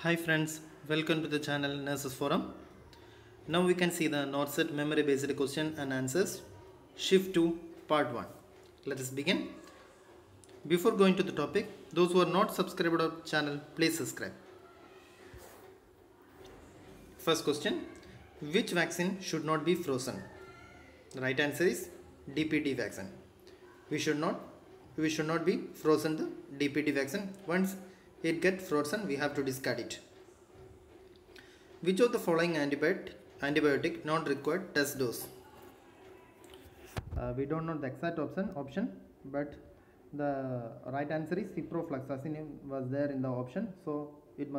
Hi friends, welcome to the channel Nurses Forum. Now we can see the NORCET memory based question and answers shift 2 part 1. Let us begin. Before going to the topic, those who are not subscribed to our channel, please subscribe. First question, which vaccine should not be frozen? The right answer is DPT vaccine. We should not be frozen the DPT vaccine. Once it gets frozen, we have to discard it. Which of the following antibiotic not required test dose? We don't know the exact option, but the right answer is ciprofloxacin was there in the option, so that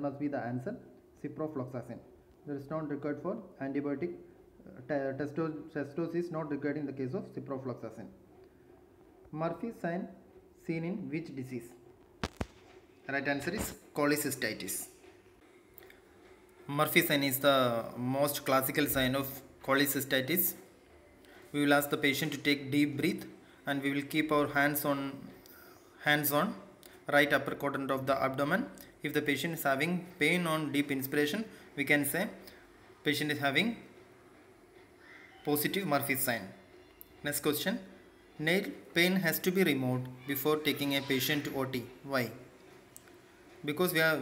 must be the answer. Ciprofloxacin. That is not required for antibiotic. Test dose is not required in the case of ciprofloxacin. Murphy sign seen in which disease? Right answer is cholecystitis. Murphy sign is the most classical sign of cholecystitis. We will ask the patient to take deep breath and we will keep our hands on right upper quadrant of the abdomen. If the patient is having pain on deep inspiration, we can say patient is having positive Murphy sign. Next question. Nail pain has to be removed before taking a patient to OT. Why? Because we have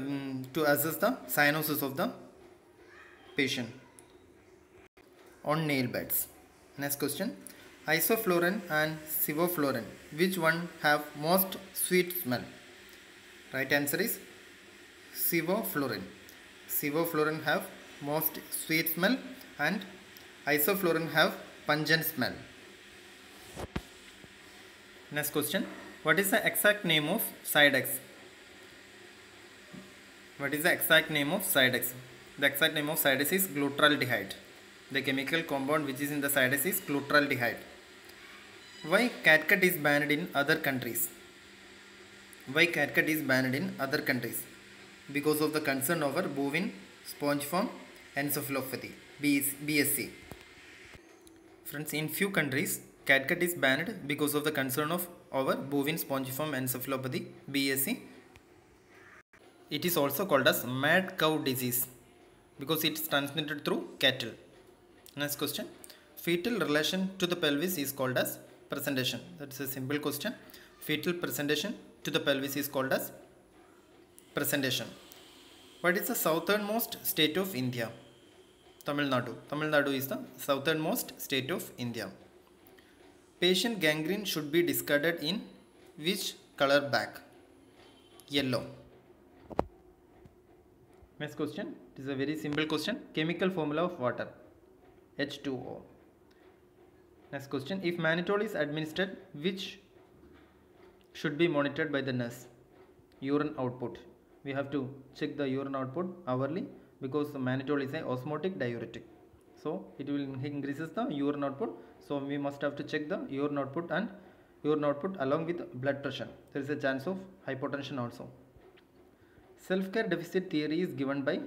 to assess the cyanosis of the patient on nail beds. Next question. Isoflurane and sevoflurane, which one have most sweet smell? Right answer is sevoflurane. Sevoflurane have most sweet smell and isoflurane have pungent smell. Next question. What is the exact name of Cidex? What is the exact name of Cidex? The exact name of Cidex is glutaraldehyde. The chemical compound which is in the Cidex is glutaraldehyde. Why catgut is banned in other countries? Why catgut is banned in other countries? Because of the concern over bovine spongiform encephalopathy, BSE. Friends, in few countries, catgut is banned because of the concern of over bovine spongiform encephalopathy, BSE. It is also called as mad cow disease because it is transmitted through cattle. Next question. Fetal relation to the pelvis is called as presentation. That is a simple question. Fetal presentation to the pelvis is called as presentation. What is the southernmost state of India? Tamil Nadu. Tamil Nadu is the southernmost state of India. Patient gangrene should be discarded in which color bag? Yellow. Next question. It is a very simple question. Chemical formula of water. H2O. Next question. If mannitol is administered, which should be monitored by the nurse? Urine output. We have to check the urine output hourly because the mannitol is an osmotic diuretic. So it will increases the urine output. So we must have to check the urine output and urine output along with blood pressure. There is a chance of hypotension also. Self-care deficit theory is given by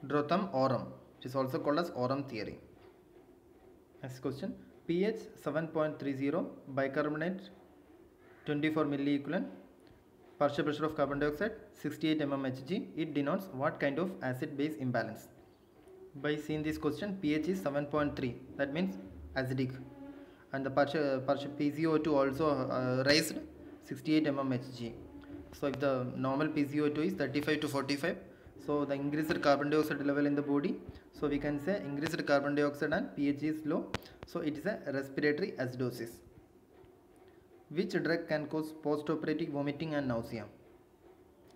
Drotham Oram. It is also called as Oram theory. Next question. pH 7.30, bicarbonate 24 milliequivalent, partial pressure of carbon dioxide 68 mmHg. It denotes what kind of acid-base imbalance? By seeing this question, pH is 7.3. That means acidic. And the partial PCO2 also raised 68 mmHg. So if the normal PCO2 is 35 to 45, so the increased carbon dioxide level in the body, so we can say increased carbon dioxide and pH is low, so it is a respiratory acidosis. Which drug can cause post-operative vomiting and nausea?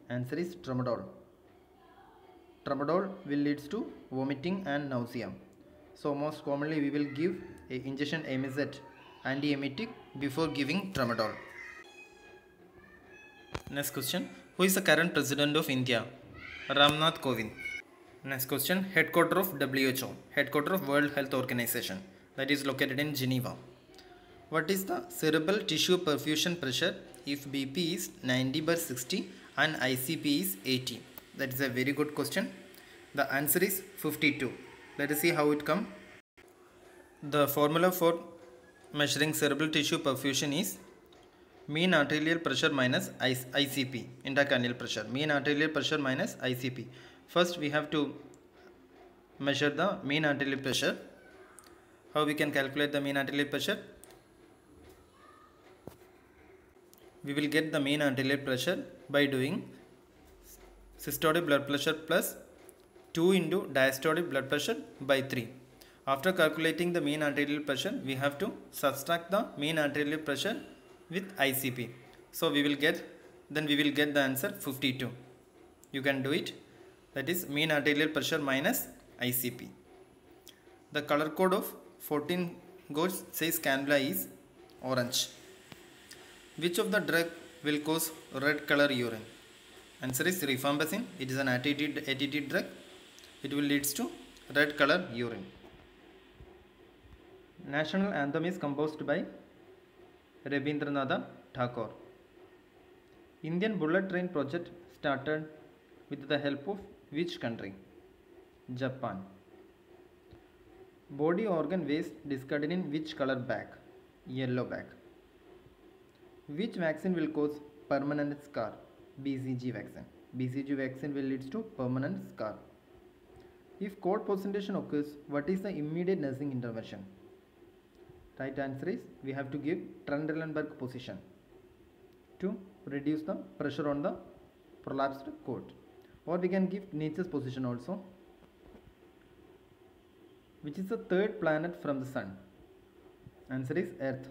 Answer is tramadol. Tramadol will lead to vomiting and nausea. So most commonly we will give a injection Amezet antiemetic before giving tramadol. Next question. Who is the current president of India? Ramnath Kovind. Next question. Headquarter of WHO. Headquarter of World Health Organization. That is located in Geneva. What is the cerebral tissue perfusion pressure if BP is 90/60 and ICP is 80? That is a very good question. The answer is 52. Let us see how it comes. The formula for measuring cerebral tissue perfusion is Mean arterial pressure minus ICP, intracranial pressure. Mean arterial pressure minus ICP. First we have to measure the mean arterial pressure. How we can calculate the mean arterial pressure? We will get the mean arterial pressure by doing systolic blood pressure plus 2 into diastolic blood pressure by 3. After calculating the mean arterial pressure, we have to subtract the mean arterial pressure with ICP. So we will get the answer 52. You can do it. That is mean arterial pressure minus ICP. The color code of 14 gauge size cannula is orange. Which of the drug will cause red color urine? Answer is rifampicin. It is an ATT drug. It will leads to red color urine. National anthem is composed by Rabindranath Tagore. Indian bullet train project started with the help of which country? Japan. Body organ waste discarded in which color bag? Yellow bag. Which vaccine will cause permanent scar? BCG vaccine. BCG vaccine will lead to permanent scar. If cord presentation occurs, what is the immediate nursing intervention? Right answer is we have to give Trendelenburg position to reduce the pressure on the prolapsed cord, or we can give Nature's position also. Which is the third planet from the sun? Answer is Earth.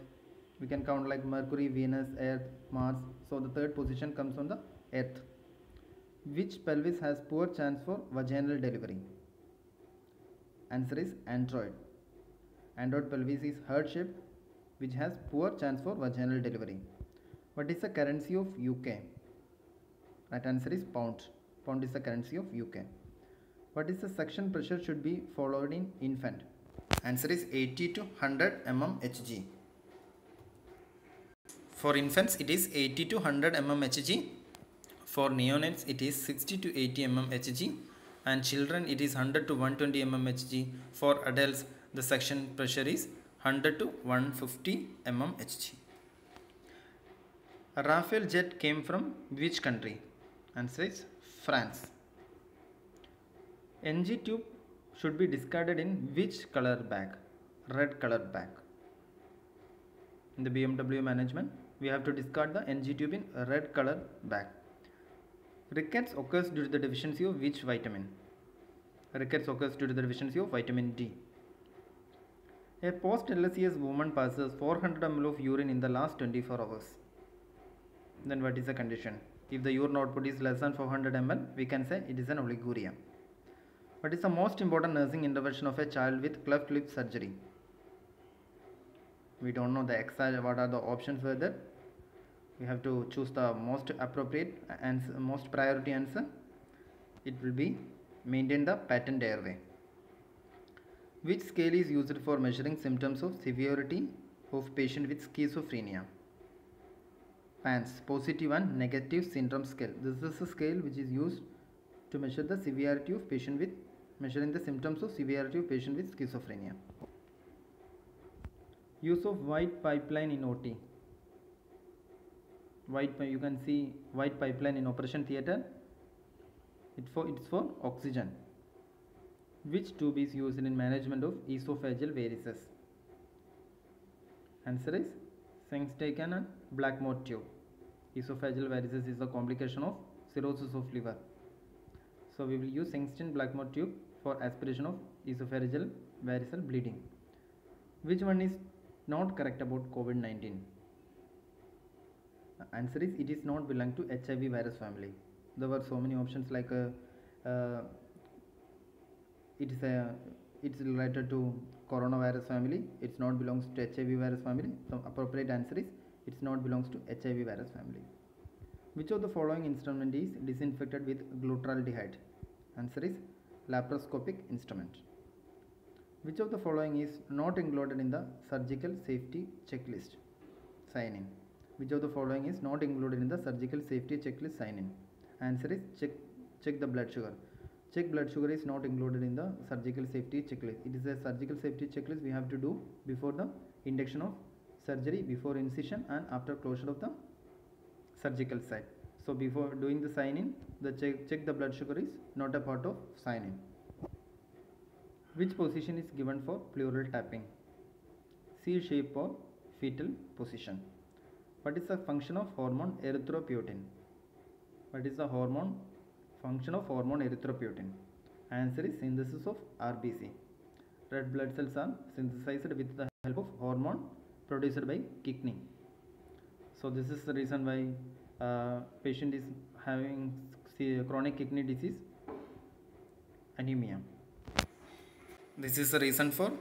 We can count like Mercury, Venus, Earth, Mars. So the third position comes on the Earth. Which pelvis has poor chance for vaginal delivery? Answer is Android. Android pelvis is heart shaped, which has poor chance for vaginal delivery. What is the currency of UK? Right answer is pound. Pound is the currency of UK. What is the suction pressure should be followed in infant? Answer is 80 to 100 mmHg. For infants it is 80 to 100 mmHg. For neonates it is 60 to 80 mmHg. And children it is 100 to 120 mmHg. For adults the suction pressure is 100 to 150 mmHg. A Rafale jet came from which country? Answer is France. NG tube should be discarded in which color bag? Red color bag. In the BMW management, we have to discard the NG tube in a red color bag. Rickets occurs due to the deficiency of which vitamin? Rickets occurs due to the deficiency of vitamin D. A post-LSES woman passes 400 ml of urine in the last 24 hours. Then what is the condition? If the urine output is less than 400 ml, we can say it is an oliguria. What is the most important nursing intervention of a child with cleft lip surgery? We don't know the exact what are the options for that. We have to choose the most appropriate answer, most priority answer. It will be maintain the patent airway. Which scale is used for measuring symptoms of severity of patient with schizophrenia? PANSS, positive and negative syndrome scale. This is a scale which is used to measure the severity of patient with measuring the symptoms of severity of patient with schizophrenia. Use of white pipeline in OT. You can see white pipeline in operation theatre. It's for oxygen. Which tube is used in management of esophageal varices? Answer is Sengstaken and Blackmore tube. Esophageal varices is a complication of cirrhosis of liver. So we will use Sengstaken-Blackmore tube for aspiration of esophageal varicose bleeding. Which one is not correct about COVID-19? Answer is it is not belong to HIV virus family. There were so many options like it's related to coronavirus family. It's not belongs to HIV virus family. So appropriate answer is it's not belongs to HIV virus family. Which of the following instrument is disinfected with glutaraldehyde? Answer is laparoscopic instrument. Which of the following is not included in the surgical safety checklist? Sign in. Which of the following is not included in the surgical safety checklist? Sign in. Answer is check the blood sugar. Check blood sugar is not included in the surgical safety checklist. It is a surgical safety checklist we have to do before the induction of surgery, before incision and after closure of the surgical site. So before doing the sign-in, the check the blood sugar is not a part of sign-in. Which position is given for pleural tapping? C shape or fetal position. What is the function of hormone erythropoietin? What is the function of hormone erythropoietin? Answer is synthesis of RBC. Red blood cells are synthesized with the help of hormone produced by kidney. So this is the reason why patient is having chronic kidney disease, anemia. This is the reason for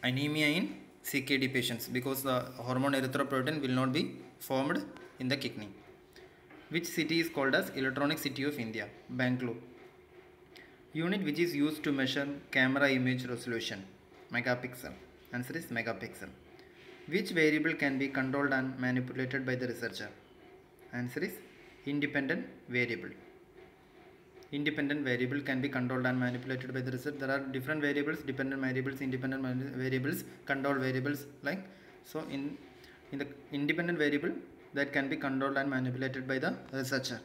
anemia in CKD patients, because the hormone erythropoietin will not be formed in the kidney. Which city is called as Electronic City of India? Bangalore. Unit which is used to measure camera image resolution? Megapixel. Answer is megapixel. Which variable can be controlled and manipulated by the researcher? Answer is independent variable. Independent variable can be controlled and manipulated by the researcher. There are different variables: dependent variables, independent variables, controlled variables. Like so, in the independent variable that can be controlled and manipulated by the researcher.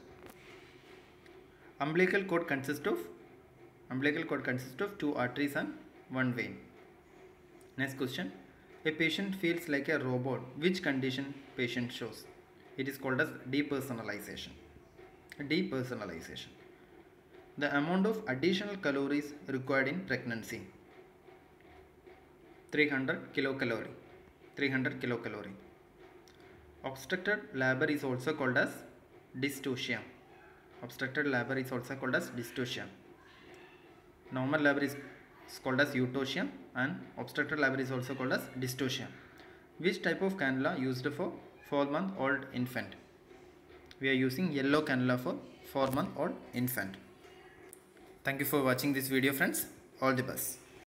Umbilical cord consists of two arteries and one vein. Next question. A patient feels like a robot. Which condition patient shows? It is called as depersonalization. Depersonalization. The amount of additional calories required in pregnancy: 300 kilocalorie. 300 kilocalorie. Obstructed labor is also called as dystocia. Obstructed labor is also called as dystocia. Normal labor is called as eutocia, and obstructed labor is also called as dystocia. Which type of cannula used for 4-month-old infant? We are using yellow cannula for 4-month-old infant. Thank you for watching this video, friends. All the best.